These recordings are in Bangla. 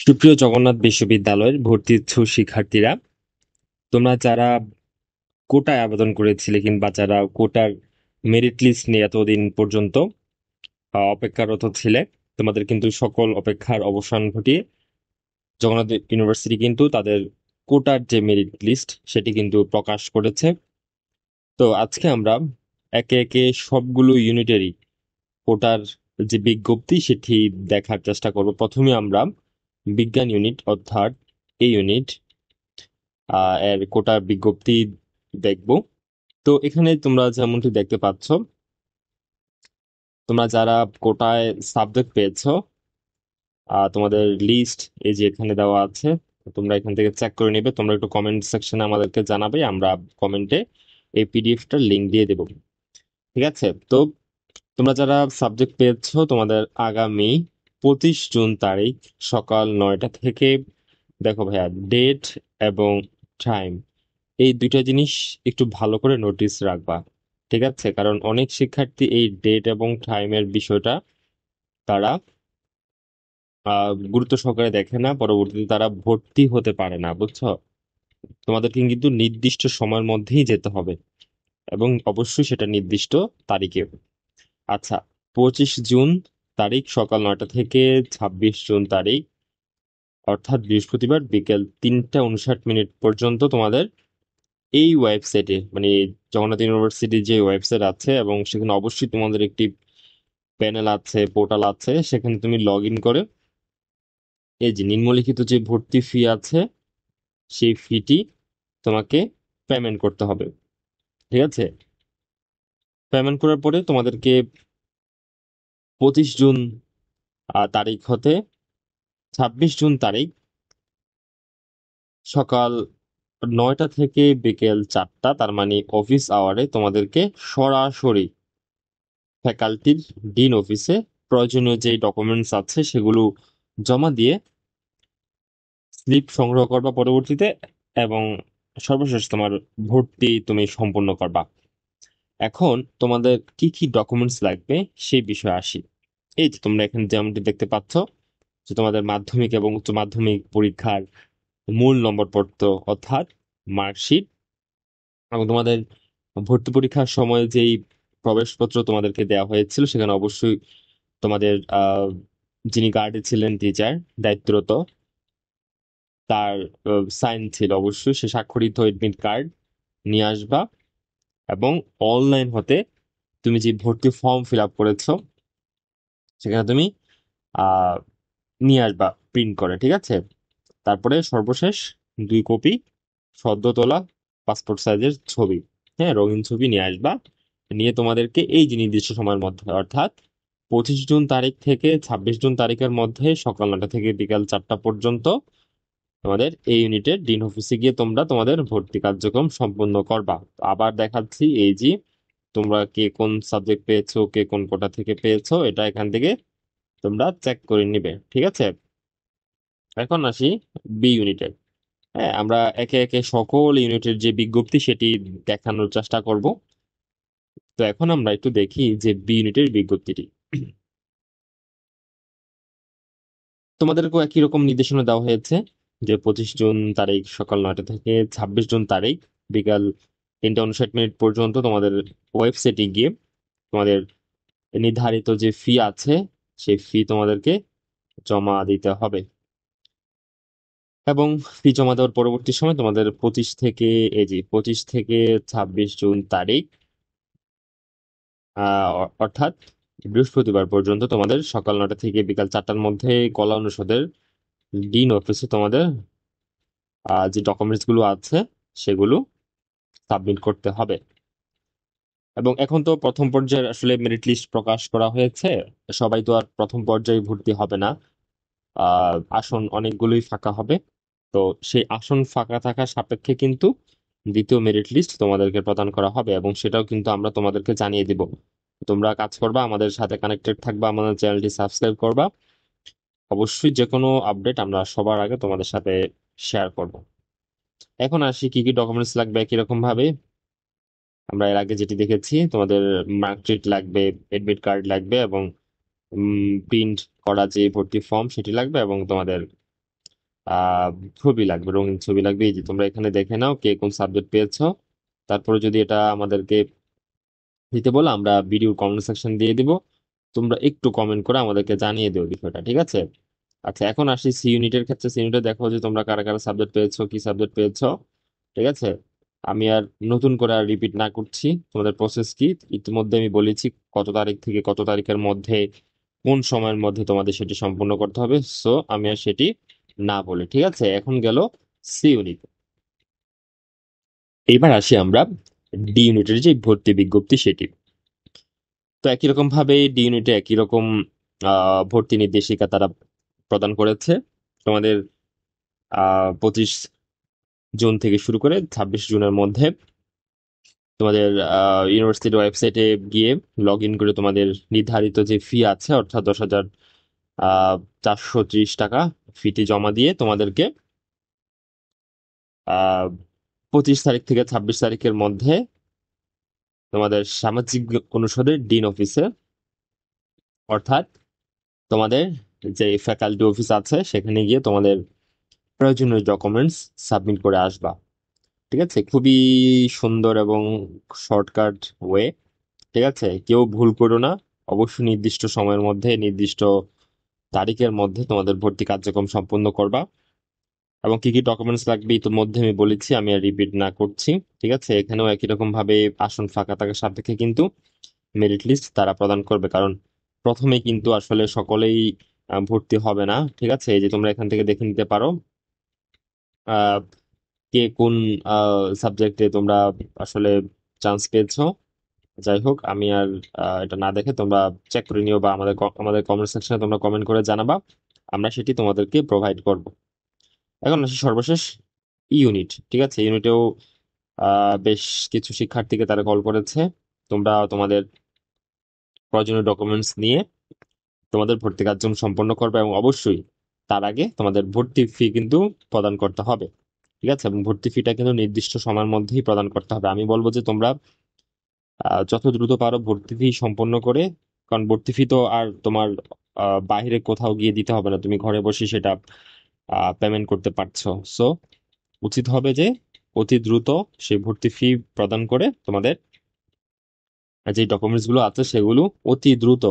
সুপ্রিয় জগন্নাথ বিশ্ববিদ্যালয়ের ভর্তি ইচ্ছুক শিক্ষার্থীরা, তোমরা যারা কোটায় আবেদন করেছিলে কিংবা যারা কোটার মেরিট লিস্ট নিয়ে এতদিন পর্যন্ত অপেক্ষারত ছিলে, তোমাদের কিন্তু সকল অপেক্ষার অবসান ঘটিয়ে জগন্নাথ ইউনিভার্সিটি কিন্তু তাদের কোটার যে মেরিট লিস্ট সেটি কিন্তু প্রকাশ করেছে। তো আজকে আমরা একে একে সবগুলো ইউনিটেরই কোটার যে বিজ্ঞপ্তি সেটি দেখার চেষ্টা করব। প্রথমে আমরা বিজ্ঞান ইউনিট অর্থাৎ এই ইউনিট এর কোটার বিজ্ঞপ্তি দেখব। তো এখানে তোমরা যেমনটি দেখতে পাচ্ছ, তোমরা যারা কোটায় সাবজেক্ট পেয়েছো, তোমাদের লিস্ট এই যে এখানে দেওয়া আছে। তো তোমরা এখান থেকে চেক করে নেবে। তোমরা একটু কমেন্ট সেকশনে আমাদেরকে জানাবে, আমরা কমেন্টে এই পিডিএফটার লিংক দিয়ে দেব। ঠিক আছে? তো তোমরা যারা সাবজেক্ট পেয়েছো, তোমাদের আগামী 25 জুন তারিখ সকাল 9টা থেকে, দেখো ভাইয়া, ডেট এবং টাইম, এই দুইটা জিনিস একটু ভালো করে নোটিস রাখবা। ঠিক আছে? কারণ অনেক শিক্ষার্থী এই ডেট এবং টাইমের বিষয়টা তারা গুরুত্ব সহকারে দেখে না, পরবর্তীতে তারা ভর্তি হতে পারে না, বুঝছো? তোমাদেরকে কিন্তু নির্দিষ্ট সময়ের মধ্যেই যেতে হবে এবং অবশ্যই সেটা নির্দিষ্ট তারিখে। আচ্ছা, 25 জুন তারিখ সকাল 9টা থেকে 26 জুন তারিখ অর্থাৎ বৃহস্পতিবার বিকেল 3টা 59 মিনিট পর্যন্ত তোমাদের এই ওয়েবসাইটে, মানে জগন্নাথ ইউনিভার্সিটির যে ওয়েবসাইট আছে, এবং সেখানে অবশ্যই তোমাদের একটি প্যানেল আছে, পোর্টাল আছে, সেখানে তুমি লগ ইন করে এই যে নিম্নলিখিত যে ভর্তি ফি আছে সেই ফিটি তোমাকে পেমেন্ট করতে হবে। ঠিক আছে? পেমেন্ট করার পরে তোমাদেরকে 25 জুন তারিখ হতে 26 জুন তারিখ সকাল 9টা থেকে বিকেল 4টা, তার মানে অফিস আওয়ারে, তোমাদেরকে সরাসরি ফ্যাকাল্টির ডিন অফিসে প্রয়োজনীয় যে ডকুমেন্টস আছে সেগুলো জমা দিয়ে স্লিপ সংগ্রহ করবা পরবর্তীতে, এবং সর্বশেষ তোমার ভর্তি তুমি সম্পূর্ণ করবা। এখন তোমাদের কি কি ডকুমেন্টস লাগবে সেই বিষয়ে আসি। এই যে তোমরা এখানে যেমনটি দেখতে পাচ্ছ যে তোমাদের মাধ্যমিক এবং উচ্চ মাধ্যমিক পরীক্ষার মূল নম্বরপত্র অর্থাৎ মার্কশিট, এবং তোমাদের ভর্তি পরীক্ষার সময় যেই প্রবেশপত্র তোমাদেরকে দেওয়া হয়েছিল সেখানে অবশ্যই তোমাদের যিনি গার্ডে ছিলেন, টিচার দায়িত্বরত, তার সাইন ছিল অবশ্যই, সে স্বাক্ষরিত এডমিট কার্ড নিয়ে আসবা। এবং অনলাইন হতে তুমি যে ভর্তি ফর্ম ফিল আপ করেছো সেখানে তুমি আহ নিয়ে আসবা প্রিন্ট করে। ঠিক আছে? তারপরে সর্বশেষ 2 কপি সদ্য তোলা পাসপোর্ট সাইজের ছবি, হ্যাঁ, রঙিন ছবি নিয়ে আসবা। নিয়ে তোমাদেরকে এই যে নির্দিষ্ট সময়ের মধ্যে অর্থাৎ 25 জুন তারিখ থেকে 26 জুন তারিখের মধ্যে সকাল 9টা থেকে বিকাল 4টা পর্যন্ত তোমাদের এই ইউনিটের ডিন অফিসে গিয়ে তোমরা তোমাদের ভর্তি কার্যক্রম সম্পূর্ণ করবা। আবার দেখাচ্ছি, এই যে তোমরা কে কোন সাবজেক্ট পেয়েছো, কে কোন কোটা থেকে পেয়েছো, এটা এখান থেকে তোমরা চেক করে নিবে। ঠিক আছে? এখন আসি বি ইউনিটে। হ্যাঁ, আমরা একে একে সকল ইউনিটের যে বিজ্ঞপ্তি সেটি দেখানোর চেষ্টা করব। তো এখন আমরা একটু দেখি যে বি ইউনিটের বিজ্ঞপ্তিটি। তোমাদেরকেও একই রকম নির্দেশনা দেওয়া হয়েছে যে 25 জুন তারিখ সকাল 9টা থেকে 26 জুন তারিখ বিকাল 3টা 59 মিনিট পর্যন্ত তোমাদের ওয়েবসাইটে গিয়ে তোমাদের নির্ধারিত যে ফি আছে সেই ফি তোমাদেরকে জমা দিতে হবে। এবং ফি জমা দেওয়ার পরবর্তী সময় তোমাদের 25 থেকে 26 তারিখ অর্থাৎ বৃহস্পতিবার পর্যন্ত তোমাদের সকাল 9টা থেকে বিকাল 4টার মধ্যে কলা অনুষদের ডিন অফিসে তোমাদের যে ডকুমেন্টস গুলো আছে সেগুলো সাবমিট করতে হবে। এবং এখন তো প্রথম পর্যায়ের আসলে মেরিট লিস্ট প্রকাশ করা হয়েছে, সবাই তো আর প্রথম পর্যায়ে ভর্তি হবে না। আসন অনেকগুলোই ফাঁকা হবে। তো সেই আসন ফাঁকা থাকার সাপেক্ষে কিন্তু দ্বিতীয় মেরিট লিস্ট তোমাদেরকে প্রদান করা হবে, এবং সেটাও কিন্তু আমরা তোমাদেরকে জানিয়ে দিব। তোমরা কাজ করবা, আমাদের সাথে কানেক্টেড থাকবা, আমাদের চ্যানেলটি সাবস্ক্রাইব করবা। অবশ্যই যে কোনো আপডেট আমরা সবার আগে তোমাদের সাথে শেয়ার করব। এখন আসি কি কি ডকুমেন্টস লাগবে। একই রকম ভাবে আমরা এর আগে যেটি দেখেছি, তোমাদের মার্কশিট লাগবে, এডমিট কার্ড লাগবে, এবং প্রিন্ট করা যে ভর্তি ফর্ম সেটি লাগবে, এবং তোমাদের আহ ছবি লাগবে, রঙিন ছবি লাগবে। এই যে তোমরা এখানে দেখে নাও কে কোন সাবজেক্ট পেয়েছো। তারপরে যদি এটা আমাদেরকে দিতে বলো, আমরা ভিডিও কমেন্ট সেকশন দিয়ে দিব, তোমরা একটু কমেন্ট করে আমাদেরকে জানিয়ে দিও বিষয়টা, ঠিক আছে? আচ্ছা, এখন আসি সি ইউনিটের ক্ষেত্রে। সি ইউনিটে দেখো যে তোমরা কারা কারা সাবজেক্ট পেয়েছো, কি সাবজেক্ট পেয়েছো, ঠিক আছে? আমি আর নতুন করে আর রিপিট না করছি তোমাদের প্রসেস কি, ইতিমধ্যে আমি বলেছি কত তারিখ থেকে কত তারিখের মধ্যে কোন সময়ের মধ্যে তোমাদের সেটি সম্পূর্ণ করতে হবে। সো আমি আর সেটি না বলি, ঠিক আছে? এখন গেল সি ইউনিট। এবার আসি আমরা ডি ইউনিটের যে ভর্তি বিজ্ঞপ্তি সেটি। তো একই রকম ভাবে ডি ইউনিটে একই রকম ভর্তি নির্দেশিকা তারা প্রদান করেছে তোমাদের। 25 জুন থেকে শুরু করে 26 জুনের মধ্যে তোমাদের ইউনিভার্সিটির ওয়েবসাইটে গিয়ে লগ ইন করে তোমাদের নির্ধারিত যে ফি আছে, অর্থাৎ 10,430 টাকা ফিটি জমা দিয়ে তোমাদেরকে আহ 25 তারিখ থেকে 26 তারিখের মধ্যে তোমাদের সামাজিক অনুষদের ডিন অফিসে, অর্থাৎ তোমাদের যে ফ্যাকাল্টি অফিস আছে সেখানে গিয়ে তোমাদের প্রয়োজনীয় ডকুমেন্টস সাবমিট করে আসবা, ঠিক আছে? খুবই সুন্দর এবং শর্টকাট ওয়ে, ঠিক আছে? কেউ ভুল করো না। অবশ্যই নির্দিষ্ট সময়ের মধ্যে, নির্দিষ্ট তারিখের মধ্যে তোমাদের ভর্তি কার্যক্রম সম্পন্ন করবা। এবং কি কি ডকুমেন্টস লাগবে ইতিমধ্যে আমি বলেছি, আমি আর রিপিট না করছি, ঠিক আছে? এখানেও একই রকম ভাবে আসন ফাঁকা থাকার সাপেক্ষে কিন্তু মেরিট লিস্ট তারা প্রদান করবে, কারণ প্রথমে কিন্তু আসলে সকলেই ভর্তি হবে না, ঠিক আছে? এই যে তোমরা এখান থেকে দেখে নিতে পারো আহ, কে কোন সাবজেক্টে তোমরা আসলে চান্স পেয়েছো। যাই হোক, আমি আর এটা না দেখে তোমরা চেক করে নিও, বা আমাদের কমেন্ট সেকশনে তোমরা কমেন্ট করে জানাবা, আমরা সেটি তোমাদেরকে প্রোভাইড করব। এখন আসি সর্বশেষ ইউনিট, ঠিক আছে? ইউনিটেও বেশ কিছু শিক্ষার্থীকে তারা কল করেছে। তোমরা তোমাদের প্রয়োজনীয় ডকুমেন্টস নিয়ে তোমাদের ভর্তি কার্যক্রম সম্পন্ন করবে, এবং অবশ্যই তার আগে তোমাদের ভর্তি ফি কিন্তু প্রদান করতে হবে, ঠিক আছে? এবং ভর্তি ফিটা কিন্তু নির্দিষ্ট সময়ের মধ্যেই প্রদান করতে হবে। আমি বলবো যে তোমরা যত দ্রুত পারো ভর্তি ফি সম্পন্ন করে, কারণ ভর্তি ফি তো আর তোমার বাইরে কোথাও গিয়ে দিতে হবে না, তুমি ঘরে বসে সেটা পেমেন্ট করতে পারছো। সো উচিত হবে যে অতি দ্রুত সেই ভর্তি ফি প্রদান করে তোমাদের যে ডকুমেন্টস গুলো আছে সেগুলো অতি দ্রুত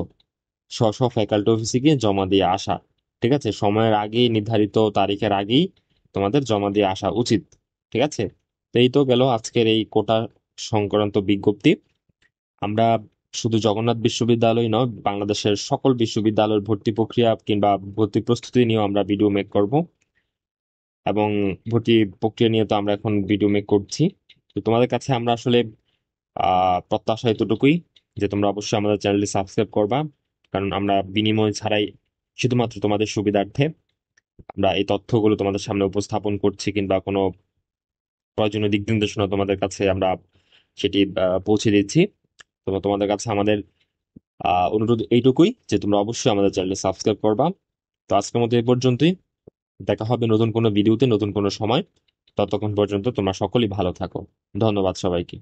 স্ব স্ব ফ্যাকাল্টি অফিসে গিয়ে জমা দিয়ে আসা, ঠিক আছে? সময়ের আগেই, নির্ধারিত তারিখের আগেই তোমাদের জমা দিয়ে আসা উচিত, ঠিক আছে? তো এই তো গেল আজকের এই কোটা সংক্রান্ত বিজ্ঞপ্তি। আমরা শুধু জগন্নাথ বিশ্ববিদ্যালয় নয়, বাংলাদেশের সকল বিশ্ববিদ্যালয়ের ভর্তি প্রক্রিয়া কিংবা ভর্তি প্রস্তুতি নিয়েও আমরা ভিডিও মেক করব, এবং ভর্তি প্রক্রিয়া নিয়ে তো আমরা এখন ভিডিও মেক করছি। তো তোমাদের কাছে আমরা আসলে প্রত্যাশা এতটুকুই যে তোমরা অবশ্যই আমাদের চ্যানেলটি সাবস্ক্রাইব করবা, কারণ আমরা বিনিময় ছাড়াই, শুধুমাত্র তোমাদের সুবিধার্থে আমরা এই তথ্যগুলো তোমাদের সামনে উপস্থাপন করছি, কিংবা কোনো প্রয়োজনীয় দিক নির্দেশনা তোমাদের কাছে আমরা সেটি পৌঁছে দিচ্ছি। তো তোমাদের কাছে আমাদের অনুরোধ এইটুকুই যে তোমরা অবশ্যই আমাদের চ্যানেলটি সাবস্ক্রাইব করবা। তো আজকের মতো এই পর্যন্তই। দেখা হবে নতুন কোনো ভিডিওতে, নতুন কোনো সময়। ততক্ষণ পর্যন্ত তোমরা সকলেই ভালো থাকো। ধন্যবাদ সবাইকে।